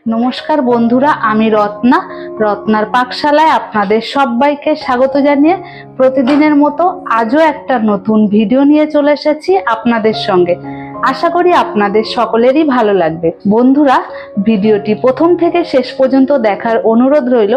নমস্কার বন্ধুরা, আমি রত্নার পাকশালায় আপনাদের সবাইকে স্বাগত জানিয়ে প্রতিদিনের মতো আজও একটা নতুন ভিডিও নিয়ে চলে এসেছি আপনাদের সঙ্গে। আশা করি আপনাদের সকলেরই ভালো লাগবে। বন্ধুরা, ভিডিওটি প্রথম থেকে শেষ পর্যন্ত দেখার অনুরোধ রইল।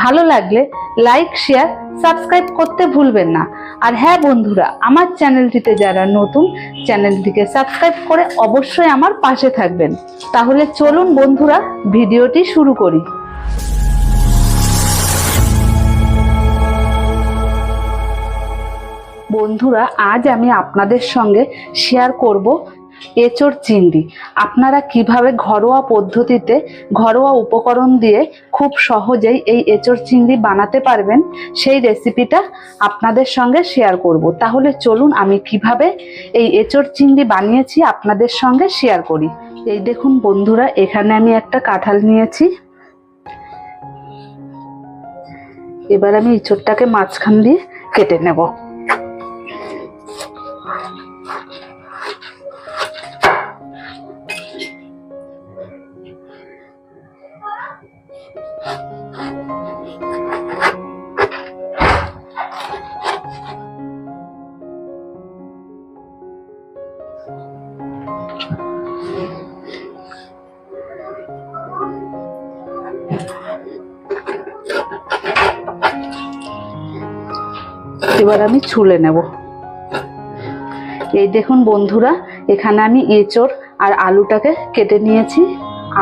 ভালো লাগলে লাইক, শেয়ার, সাবস্ক্রাইব করতে ভুলবেন না। আর হ্যাঁ বন্ধুরা, আমার চ্যানেলটিতে যারা নতুন, চ্যানেলটিকে সাবস্ক্রাইব করে অবশ্যই আমার পাশে থাকবেন। তাহলে চলুন বন্ধুরা, ভিডিওটি শুরু করি। বন্ধুরা, আজ আমি আপনাদের সঙ্গে শেয়ার করব এঁচোড় চিংড়ি। আপনারা কিভাবে ঘরোয়া পদ্ধতিতে ঘরোয়া উপকরণ দিয়ে খুব সহজেই এই এঁচোড় চিংড়ি বানাতে পারবেন, সেই রেসিপিটা আপনাদের সঙ্গে শেয়ার করব। তাহলে চলুন আমি কিভাবে এই এঁচোড় চিংড়ি বানিয়েছি আপনাদের সঙ্গে শেয়ার করি। এই দেখুন বন্ধুরা, এখানে আমি একটা কাঁঠাল নিয়েছি। এবার আমি এঁচোড়টাকে মাঝখান দিয়ে কেটে নেব। এবার আমি ছুলে নেব। এই দেখুন বন্ধুরা, এখানে আমি এঁচোড় আর আলুটাকে কেটে নিয়েছি।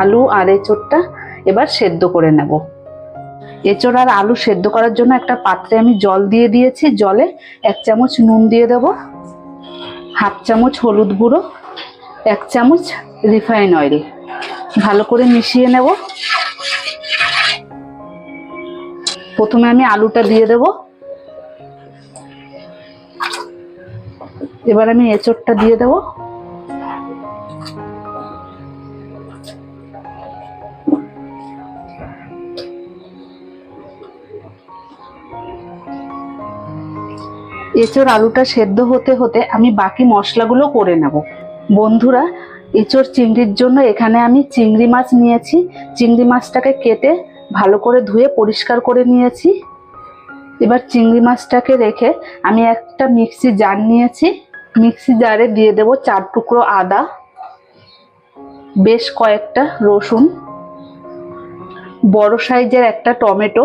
আলু আর এঁচোড়টা এবার সেদ্ধ করে নেব। এঁচোড় আর আলু সেদ্ধ করার জন্য একটা পাত্রে আমি জল দিয়ে দিয়েছি। জলে 1 চামচ নুন দিয়ে দেব, 1/2 চামচ হলুদ গুঁড়ো, 1 চামচ রিফাইন অয়েল। ভালো করে মিশিয়ে নেব। প্রথমে আমি আলুটা দিয়ে দেব। এবার আমি এঁচোড়টা দিয়ে দেব। এঁচোড় আলুটা সেদ্ধ হতে হতে আমি বাকি মশলাগুলো করে নেব। বন্ধুরা, এঁচোড় চিংড়ির জন্য এখানে আমি চিংড়ি মাছ নিয়েছি। চিংড়ি মাছটাকে কেটে ভালো করে ধুয়ে পরিষ্কার করে নিয়েছি। এবার চিংড়ি মাছটাকে রেখে আমি একটা মিক্সি জার নিয়েছি। মিক্সি জারে দিয়ে দেব 4 টুকরো আদা, বেশ কয়েকটা রসুন, বড় সাইজের একটা টমেটো,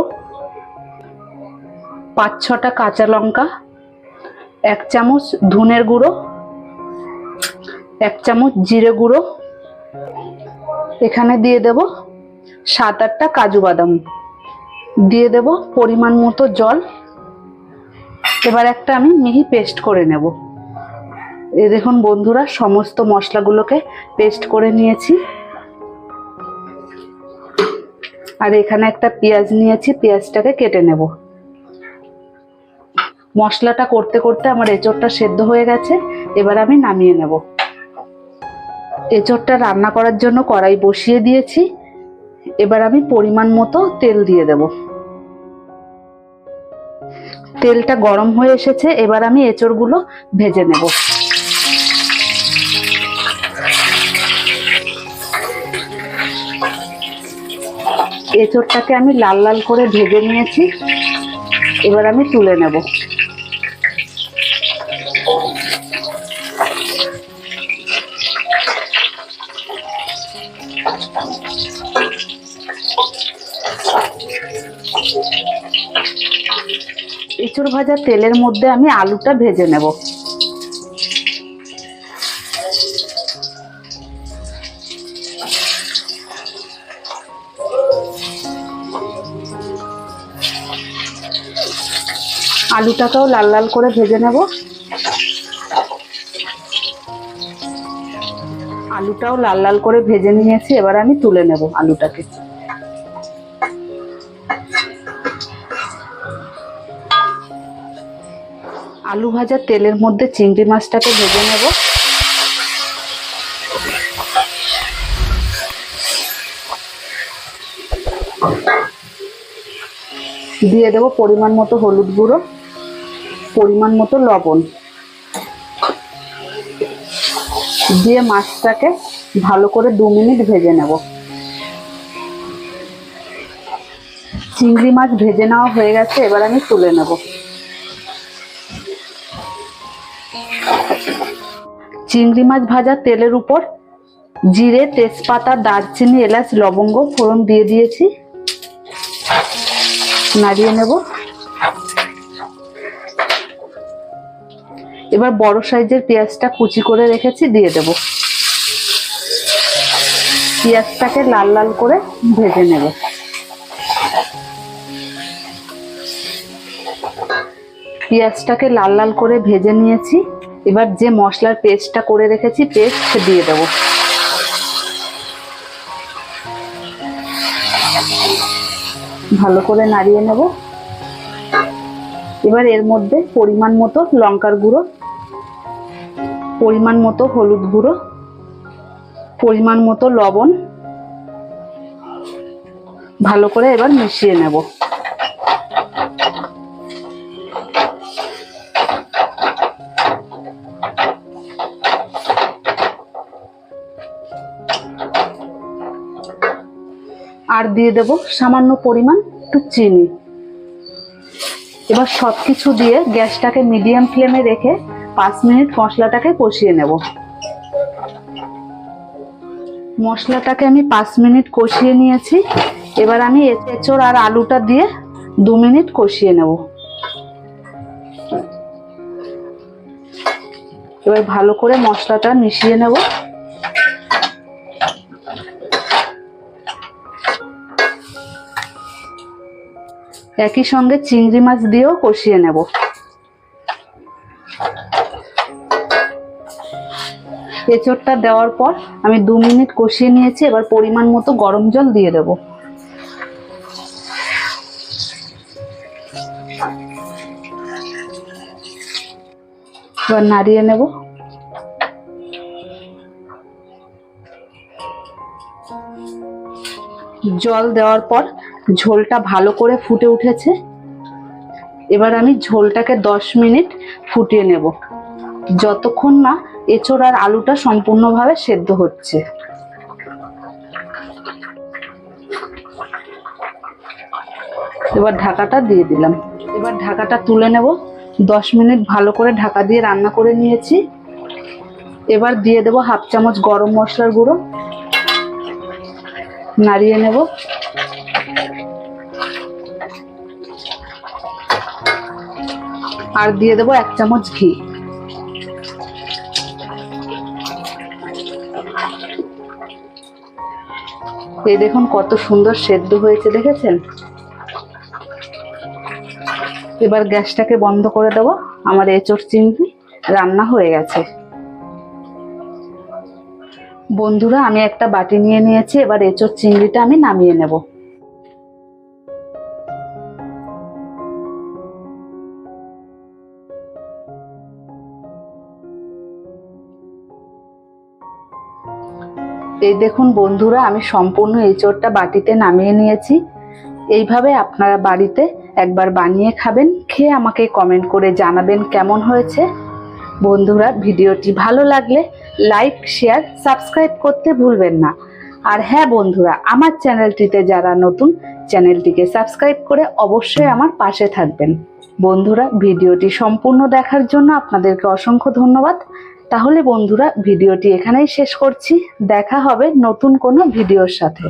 5-6টা কাঁচা লঙ্কা, 1 চামচ ধনের গুঁড়ো, 1 চামচ জিরে গুঁড়ো। এখানে দিয়ে দেব 7-8টা কাজু বাদাম, দিয়ে দেব পরিমাণ মতো জল। এবার একটা আমি মিহি পেস্ট করে নেব। এই দেখুন বন্ধুরা, সমস্ত মশলাগুলোকে পেস্ট করে নিয়েছি। আর এখানে একটা পেঁয়াজ নিয়েছি, পেঁয়াজটাকে কেটে নেব। মশলাটা করতে করতে আমার এঁচোড়টা সেদ্ধ হয়ে গেছে। এবার আমি নামিয়ে নেব। এঁচোড়টা রান্না করার জন্য কড়াই বসিয়ে দিয়েছি। এবার আমি পরিমাণ মতো তেল দিয়ে দেব। তেলটা গরম হয়ে এসেছে। এবার আমি এঁচোড়গুলো ভেজে নেব। এঁচোড়টাকে আমি লাল লাল করে ভেজে নিয়েছি। এবার আমি তুলে নেব। এঁচোড় ভাজা তেলের মধ্যে আমি আলুটা ভেজে নেব। আলুটাকেও লাল লাল করে ভেজে নেব। আলুটাও লাল লাল করে ভেজে নিয়েছি। এবার আমি তুলে নেব আলুটাকে। আলু ভাজা তেলের মধ্যে চিংড়ি মাছটাকে ভেজে নেব। দিয়ে দেব পরিমাণ মতো হলুদ গুঁড়ো, পরিমাণ মতো লবণ। দিয়ে মাছটাকে ভালো করে 2 মিনিট ভেজে নেব। চিংড়ি মাছ ভেজে নেওয়া হয়ে গেছে, এবার আমি তুলে নেব। চিংড়ি মাছ ভাজা তেলের উপর জিরে, তেজপাতা, দারচিনি, এলাচ, লবঙ্গ ফোড়ন দিয়ে দিয়েছি, নাড়িয়ে নেব। এবার বড় সাইজের পেঁয়াজটা কুচি করে রেখেছি, দিয়ে দেব। পেঁয়াজটাকে লাল লাল করে ভেজে নেব। পেঁয়াজটাকে লাল লাল করে ভেজে নিয়েছি। এবার যে মশলার পেস্টটা করে রেখেছি পেস্ট দিয়ে দেব। ভালো করে নাড়িয়ে নেব। এবার এর মধ্যে পরিমাণ মতো লঙ্কার গুঁড়ো, পরিমাণ মতো হলুদ গুঁড়ো, পরিমাণ মতো লবণ ভালো করে এবার মিশিয়ে নেব। আর দিয়ে দেব সামান্য পরিমাণ একটু চিনি। এবার সবকিছু দিয়ে গ্যাসটাকে মিডিয়াম ফ্লেমে রেখে 5 মিনিট মশলাটাকে কষিয়ে নেব। মশলাটাকে আমি 5 মিনিট কষিয়ে নিয়েছি। এবার আমি এঁচোড় আর আলুটা দিয়ে 2 মিনিট কষিয়ে নেব। এবার ভালো করে মশলাটা মিশিয়ে নেব। একই সঙ্গে চিংড়ি মাছ দিয়েও কষিয়ে নেব। এঁচোড়টা দেওয়ার পর আমি 2 মিনিট কষিয়ে নিয়েছি। এবার পরিমাণ মতো গরম জল দিয়ে দেব। এবার নাড়িয়ে নেব। জল দেওয়ার পর ঝোলটা ভালো করে ফুটে উঠেছে। এবার আমি ঝোলটাকে 10 মিনিট ফুটিয়ে নেব, যতক্ষণ না এঁচোড় আর আলুটা সম্পূর্ণভাবে সেদ্ধ হচ্ছে। এবার ঢাকাটা দিয়ে দিলাম। এবার ঢাকাটা তুলে নেব। 10 মিনিট ভালো করে ঢাকা দিয়ে রান্না করে নিয়েছি। এবার দিয়ে দেব 1/2 চামচ গরম মশলার গুঁড়ো, নাড়িয়ে নেব। আর দিয়ে দেব 1 চামচ ঘি। এই দেখুন কত সুন্দর সেদ্ধ হয়েছে, দেখেছেন? এবার গ্যাসটাকে বন্ধ করে দেব। আমার এঁচোড় চিংড়ি রান্না হয়ে গেছে। বন্ধুরা, আমি একটা বাটি নিয়ে নিয়েছি। এবার এঁচোড় চিংড়িটা আমি নামিয়ে নেব। এই দেখুন বন্ধুরা, আমি সম্পূর্ণ এঁচোড়টা বাটিতে নামিয়ে নিয়েছি। এইভাবে আপনারা বাড়িতে একবার বানিয়ে খাবেন, খেয়ে আমাকে কমেন্ট করে জানাবেন কেমন হয়েছে। বন্ধুরা, ভিডিওটি ভালো লাগলে লাইক, শেয়ার, সাবস্ক্রাইব করতে ভুলবেন না। আর হ্যাঁ বন্ধুরা, আমার চ্যানেলটিতে যারা নতুন, চ্যানেলটিকে সাবস্ক্রাইব করে অবশ্যই আমার পাশে থাকবেন। বন্ধুরা, ভিডিওটি সম্পূর্ণ দেখার জন্য আপনাদেরকে অসংখ্য ধন্যবাদ। তাহলে বন্ধুরা, ভিডিওটি এখানেই শেষ করছি। দেখা হবে নতুন কোনো ভিডিওর সাথে।